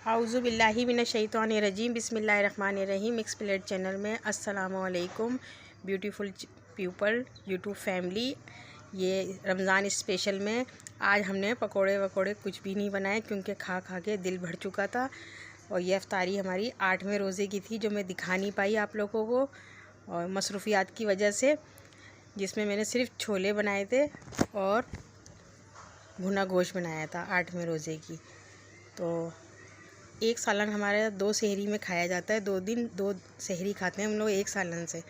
आऊज़ु बिल्लाहि मिनश्शैतानिर्रजीम बिस्मिल्लाहिर्रहमानिर्रहीम। Mix plate channel में अस्सलामु अलैकुम ब्यूटीफुल पीपल यूट्यूब फैमिली। ये रमज़ान स्पेशल में आज हमने पकोड़े वकोड़े कुछ भी नहीं बनाए क्योंकि खा खा के दिल भर चुका था। और ये इफ्तारी हमारी 8वें रोज़े की थी जो मैं दिखा नहीं पाई आप लोगों को और मसरूफ़ियात की वजह से, जिसमें मैंने सिर्फ छोले बनाए थे और भुना गोश्त बनाया था 8वें रोज़े की। तो एक सालन हमारे 2 सहरी में खाया जाता है, 2 दिन 2 सहरी खाते हैं हम लोग एक सालन से।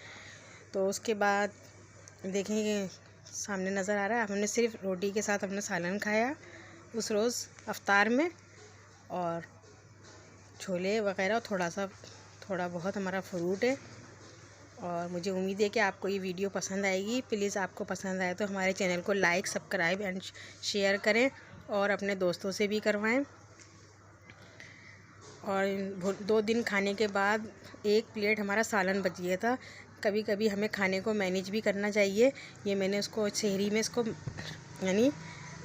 तो उसके बाद देखेंगे सामने नज़र आ रहा है, हमने सिर्फ रोटी के साथ हमने सालन खाया उस रोज़ अफ्तार में, और छोले वगैरह थोड़ा बहुत हमारा फ्रूट है। और मुझे उम्मीद है कि आपको ये वीडियो पसंद आएगी। प्लीज़ आपको पसंद आए तो हमारे चैनल को लाइक सब्सक्राइब एंड शेयर करें और अपने दोस्तों से भी करवाएं। और 2 दिन खाने के बाद 1 प्लेट हमारा सालन बच गया था। कभी कभी हमें खाने को मैनेज भी करना चाहिए। ये मैंने उसको सहरी में इसको यानी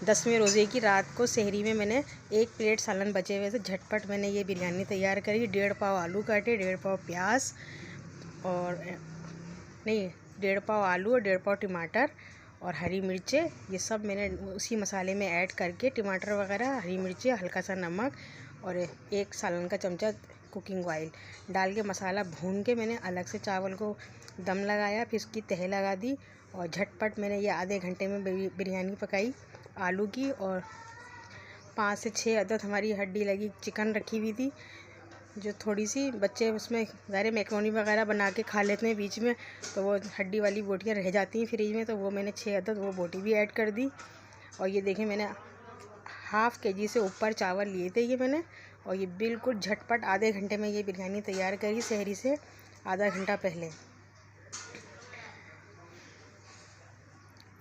10वें रोज़े की रात को सहरी में मैंने 1 प्लेट सालन बचे हुए थे। झटपट मैंने ये बिरयानी तैयार करी। 1.5 पाव आलू काटे, 1.5 पाव प्याज और 1.5 पाव आलू और 1.5 पाव टमाटर और हरी मिर्चें, ये सब मैंने उसी मसाले में ऐड करके टमाटर वगैरह, हरी मिर्चें, हल्का सा नमक और 1 सालन का चमचा कुकिंग ऑयल डाल के मसाला भून के मैंने अलग से चावल को दम लगाया, फिर उसकी तह लगा दी और झटपट मैंने ये आधे घंटे में बिरयानी पकाई आलू की। और 5 से 6 अदद हमारी हड्डी लगी चिकन रखी हुई थी, जो थोड़ी सी बच्चे उसमें ज़ाहिर मैक्रोनी वगैरह बना के खा लेते हैं बीच में, तो वो हड्डी वाली बोटियाँ रह जाती हैं फ्रिज में, तो वो मैंने 6 अदद वो बोटी भी ऐड कर दी। और ये देखें मैंने ½ kg से ऊपर चावल लिए थे ये मैंने, और ये बिल्कुल झटपट आधे घंटे में ये बिरयानी तैयार करी सहरी से आधा घंटा पहले।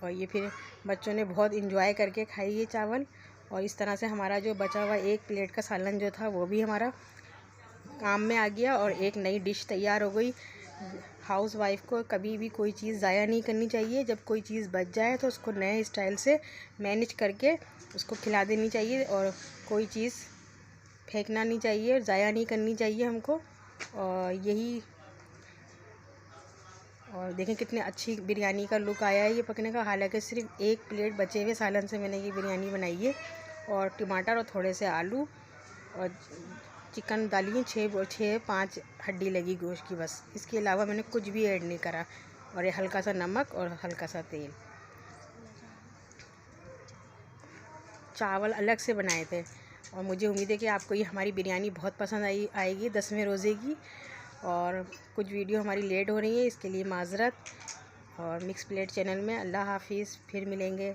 और ये फिर बच्चों ने बहुत इंजॉय करके खाई ये चावल। और इस तरह से हमारा जो बचा हुआ 1 प्लेट का सालन जो था वो भी हमारा काम में आ गया और एक नई डिश तैयार हो गई। हाउस वाइफ को कभी भी कोई चीज़ ज़ाया नहीं करनी चाहिए। जब कोई चीज़ बच जाए तो उसको नए स्टाइल से मैनेज करके उसको खिला देनी चाहिए और कोई चीज़ फेंकना नहीं चाहिए, ज़ाया नहीं करनी चाहिए हमको। और देखें कितनी अच्छी बिरयानी का लुक आया है ये पकने का। हालांकि सिर्फ 1 प्लेट बचे हुए सालन से मैंने ये बिरयानी बनाई है। और टमाटर और थोड़े से आलू और चिकन डालिए 6-5 हड्डी लगी गोश्त की, बस इसके अलावा मैंने कुछ भी ऐड नहीं करा। और ये हल्का सा नमक और हल्का सा तेल। चावल अलग से बनाए थे। और मुझे उम्मीद है कि आपको ये हमारी बिरयानी बहुत पसंद आएगी 10वें रोज़े की। और कुछ वीडियो हमारी लेट हो रही है, इसके लिए माज़रत। और मिक्स प्लेट चैनल में अल्लाह हाफिज़, फिर मिलेंगे।